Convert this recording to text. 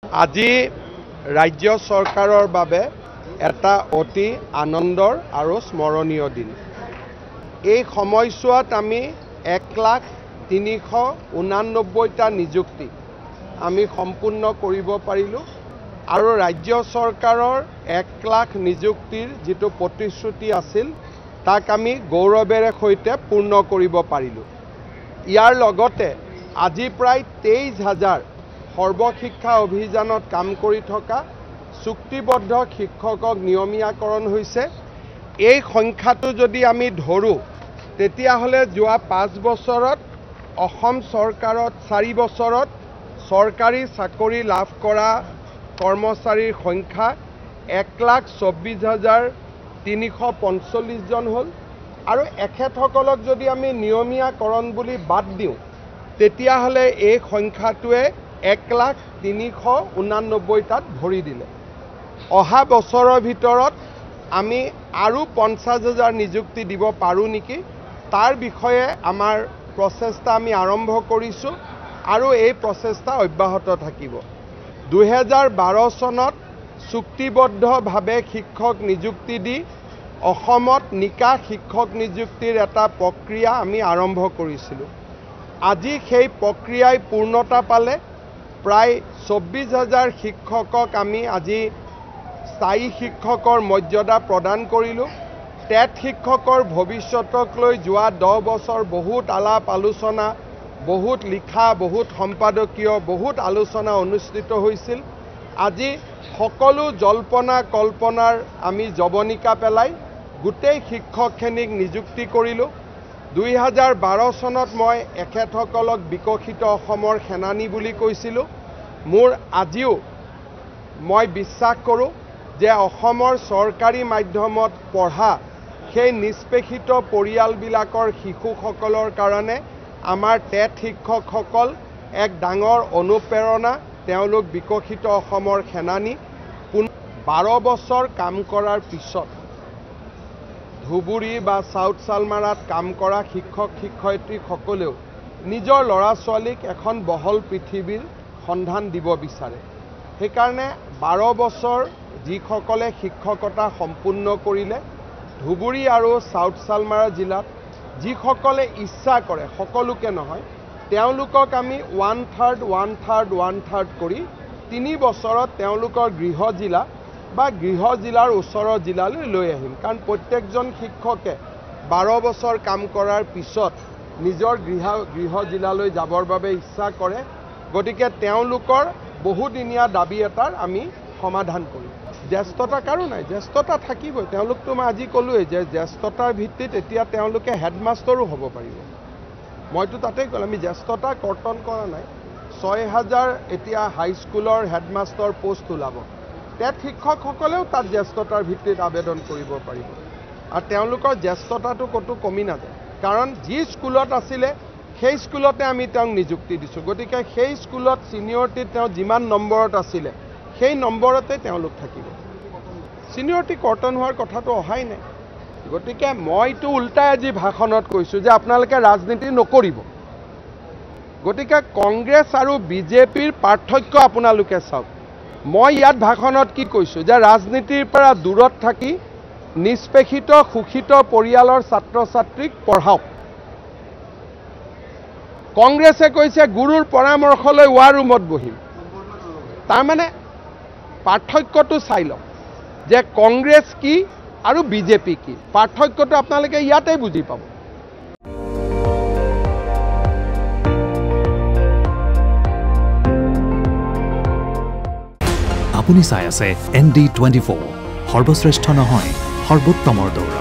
আজি ৰাজ্য চৰকাৰৰ বাবে এটা অতি আনন্দৰ আৰু স্মৰণীয় দিন। এই সময়ছোৱাত আমি 1,389টা নিযুক্তি আমি সম্পূৰ্ণ কৰিব পাৰিলোঁ আৰু ৰাজ্য চৰকাৰৰ 1 লাখ নিযুক্তিৰ যিটো প্ৰতিশ্ৰুতি আছিল তাক আমি গৌৰৱেৰে সৈতে পূৰ্ণ কৰিব পাৰিলোঁ। ইয়াৰ লগতে আজি প্ৰায় 23,000 সৰ্বশিক্ষা অভিযানত কাম কৰি থকা চুক্তিবদ্ধ শিক্ষকক নিয়মীয়াকৰণ হৈছে। এই সংখ্যাটো যদি আমি ধৰোঁ তেতিয়াহ'লে যোৱা 5 বছৰত অসম চৰকাৰত 4 বছৰত চৰকাৰী চাকৰি লাভ কৰা কৰ্মচাৰীৰ সংখ্যা 1,24,345 জন হ'ল আৰু এখেতসকলক যদি আমি নিয়মীয়াকৰণ বুলি বাদ দিওঁ তেতিয়াহ'লে এই সংখ্যাটোৱে 1,389টাত ভৰি দিলে। অহা বছৰৰ ভিতৰত আমি আৰু 50,000 নিযুক্তি দিব পাৰোঁ নেকি, তাৰ বিষয়ে আমাৰ প্ৰচেষ্টা আমি আৰম্ভ কৰিছোঁ আৰু এই প্ৰচেষ্টা অব্যাহত থাকিব। 2012 চনত চুক্তিবদ্ধভাৱে শিক্ষক নিযুক্তি দি অসমত নিকা শিক্ষক নিযুক্তিৰ এটা প্ৰক্ৰিয়া আমি আৰম্ভ কৰিছিলোঁ। আজি সেই প্ৰক্ৰিয়াই পূৰ্ণতা পালে। প্ৰায় 24,000 শিক্ষকক আমি আজি স্থায়ী শিক্ষকৰ মৰ্যাদা প্ৰদান কৰিলোঁ। টেট শিক্ষকৰ ভৱিষ্যতক লৈ যোৱা 10 বছৰ বহুত আলাপ আলোচনা, বহুত লিখা, বহুত সম্পাদকীয়, বহুত আলোচনা অনুষ্ঠিত হৈছিল। আজি সকলো জল্পনা কল্পনাৰ আমি জৱনিকা পেলাই গোটেই শিক্ষকখিনিক নিযুক্তি কৰিলোঁ। 2012 চনত মই এখেতসকলক বিকশিত অসমৰ সেনানী বুলি কৈছিলোঁ। মোৰ আজিও মই বিশ্বাস কৰোঁ যে অসমৰ চৰকাৰী মাধ্যমত পঢ়া সেই নিষ্পেষিত পৰিয়ালবিলাকৰ শিশুসকলৰ কাৰণে আমাৰ টেট শিক্ষকসকল এক ডাঙৰ অনুপ্ৰেৰণা। তেওঁলোক বিকশিত অসমৰ সেনানী। 12 বছৰ কাম কৰাৰ পিছত ধুবুৰী বা চাউথ চালমাৰাত কাম কৰা শিক্ষক শিক্ষয়িত্ৰীসকলেও নিজৰ ল'ৰা ছোৱালীক এখন বহল পৃথিৱীৰ সন্ধান দিব বিচাৰে। সেইকাৰণে 12 বছৰ যিসকলে শিক্ষকতা সম্পূৰ্ণ কৰিলে ধুবুৰী আৰু চাউথ চালমাৰা জিলাত, যিসকলে ইচ্ছা কৰে, সকলোকে নহয়, তেওঁলোকক আমি 1/3 কৰি 3 বছৰত তেওঁলোকৰ গৃহ জিলা বা গৃহ জিলাৰ ওচৰৰ জিলালৈ লৈ আহিম। কাৰণ প্ৰত্যেকজন শিক্ষকে 12 বছৰ কাম কৰাৰ পিছত নিজৰ গৃহ জিলালৈ যাবৰ বাবে ইচ্ছা কৰে। গতিকে তেওঁলোকৰ বহুদিনীয়া দাবী এটাৰ আমি সমাধান কৰিম। জ্যেষ্ঠতা কাৰো নাই, জ্যেষ্ঠতা থাকিবই। তেওঁলোকতো মই আজি ক'লোৱেই যে জ্যেষ্ঠতাৰ ভিত্তিত এতিয়া তেওঁলোকে হেডমাষ্টাৰো হ'ব পাৰিব। মইতো তাতেই ক'লোঁ, আমি জ্যেষ্ঠতা কৰ্তন কৰা নাই। 6,000 এতিয়া হাইস্কুলৰ হেডমাষ্টাৰ পোষ্ট ওলাব। টেট শিক্ষকসকলেও তাত জ্যেষ্ঠতাৰ ভিত্তিত আবেদন কৰিব পাৰিব আৰু তেওঁলোকৰ জ্যেষ্ঠতাটো ক'তো কমি নাযায়। কাৰণ যি স্কুলত আছিলে সেই স্কুলতে আমি তেওঁক নিযুক্তি দিছোঁ। গতিকে সেই স্কুলত ছিনিয়ৰিটিত তেওঁ যিমান নম্বৰত আছিলে সেই নম্বৰতে তেওঁলোক থাকিব। ছিনিয়ৰিটি কৰ্তন হোৱাৰ কথাটো অহাই নাই। গতিকে মইতো উল্টাই আজি ভাষণত কৈছোঁ যে আপোনালোকে ৰাজনীতি নকৰিব। গতিকে কংগ্ৰেছ আৰু বিজেপিৰ পাৰ্থক্য আপোনালোকে চাওক। মই ইয়াত ভাষণত কি কৈছোঁ যে ৰাজনীতিৰ পৰা দূৰত থাকি নিষ্পেষিত শোষিত পৰিয়ালৰ ছাত্ৰ ছাত্ৰীক পঢ়াওক। কংগ্ৰেছে কৈছে গুৰুৰ পৰামৰ্শ লৈ ৱাৰ ৰুমত বহিম। তাৰমানে পাৰ্থক্যটো চাই লওক যে কংগ্ৰেছ কি আৰু বিজেপি কি। পাৰ্থক্যটো আপোনালোকে ইয়াতে বুজি পাব। আপুনি চাই আছে ND24, সৰ্বশ্ৰেষ্ঠ নহয়, সৰ্বোত্তমৰ দৌৰ।